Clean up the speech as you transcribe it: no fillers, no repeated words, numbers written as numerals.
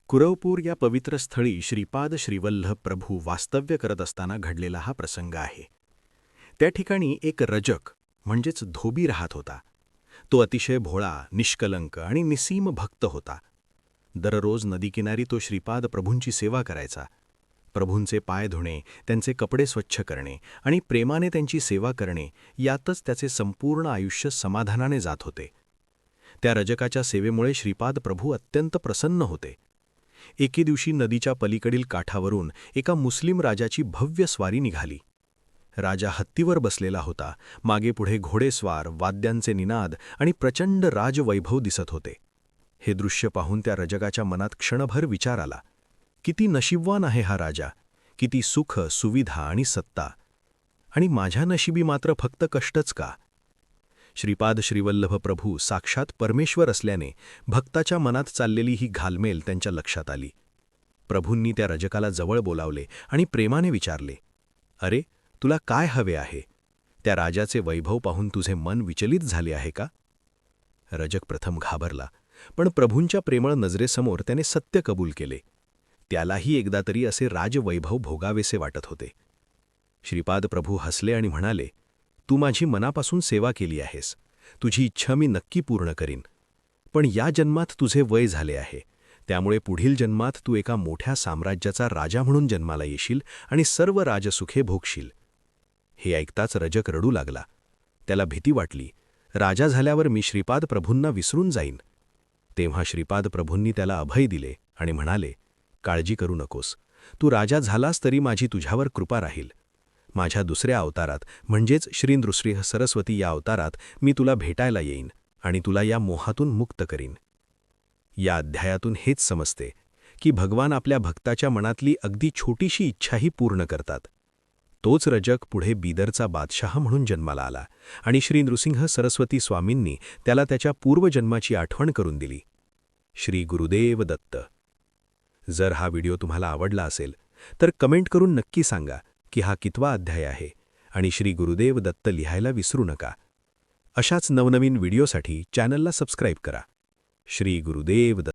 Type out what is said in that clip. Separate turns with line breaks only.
कुरवपूर या पवित्र स्थळी श्रीपाद श्रीवल्लभ प्रभू वास्तव्य करत असताना घडलेला हा प्रसंग आहे. त्या ठिकाणी एक रजक म्हणजेच धोबी राहत होता. तो अतिशय भोळा, निष्कलंक आणि निसीम भक्त होता. दररोज नदीकिनारी तो श्रीपाद प्रभूंची सेवा करायचा. प्रभूंचे पाय धुणे, त्यांचे कपडे स्वच्छ करणे आणि प्रेमाने त्यांची सेवा करणे यातच त्याचे संपूर्ण आयुष्य समाधानाने जात होते. त्या रजकाच्या सेवेमुळे श्रीपाद प्रभू अत्यंत प्रसन्न होते. एके दिवशी नदीच्या पलीकडील काठावरून एका मुस्लिम राजाची भव्य स्वारी निघाली. राजा हत्तीवर बसलेला होता. मागे पुढे घोडेस्वार, वाद्यांचे निनाद आणि प्रचंड राजवैभव दिसत होते. हे दृश्य पाहून त्या रजकाच्या मनात क्षणभर विचार आला. किती नशीबवान आहे हा राजा, किती सुख, सुविधा आणि सत्ता, आणि माझ्या नशिबी मात्र फक्त कष्टच का? श्रीपाद श्रीवल्लभ प्रभू साक्षात परमेश्वर असल्याने भक्ताच्या मनात चाललेली ही घालमेल त्यांच्या लक्षात आली. प्रभूंनी त्या रजकाला जवळ बोलावले आणि प्रेमाने विचारले, "अरे, तुला काय हवे आहे? त्या राजाचे वैभव पाहून तुझे मन विचलित झाले आहे का?" रजक प्रथम घाबरला, पण प्रभूंच्या प्रेमळ नजरेसमोर त्याने सत्य कबूल केले. त्यालाही एकदा तरी असे राजवैभव भोगावेसे वाटत होते. श्रीपाद प्रभू हसले आणि म्हणाले, "तू माझी मनापासून सेवा केली आहेस. तुझी इच्छा मी नक्की पूर्ण करीन. पण या जन्मात तुझे वय झाले आहे, त्यामुळे पुढील जन्मात तू एका मोठ्या साम्राज्याचा राजा म्हणून जन्माला येशील आणि सर्व राजसुखे भोगशील." हे ऐकताच रजक रडू लागला. त्याला भीती वाटली, राजा झाल्यावर मी श्रीपाद प्रभूंना विसरून जाईन. तेव्हा श्रीपाद प्रभूंनी त्याला अभय दिले आणि म्हणाले, "काळजी करू नकोस. तू राजा झालास तरी माझी तुझ्यावर कृपा राहील. माझ्या दुसऱ्या अवतारात म्हणजेच श्री नृसिंह सरस्वती या अवतारात मी तुला भेटायला येईन आणि तुला या मोहातून मुक्त करीन." या अध्यायातून हेच समजते की भगवान आपल्या भक्ताच्या मनातली अगदी छोटीशी इच्छाही पूर्ण करतात. तोच रजक पुढे बीदरचा बादशाह म्हणून जन्माला आला आणि श्री नृसिंह सरस्वती स्वामींनी त्याला त्याच्या पूर्वजन्माची आठवण करून दिली. श्री गुरुदेव दत्त. जर हा व्हिडिओ तुम्हाला आवडला असेल तर कमेंट करून नक्की सांगा की हा कितवा अध्याय आहे आणि श्री गुरुदेव दत्त लिहायला विसरू नका. अशाच नवनवीन व्हिडिओसाठी चॅनलला सबस्क्राईब करा. श्री गुरुदेव दत्त.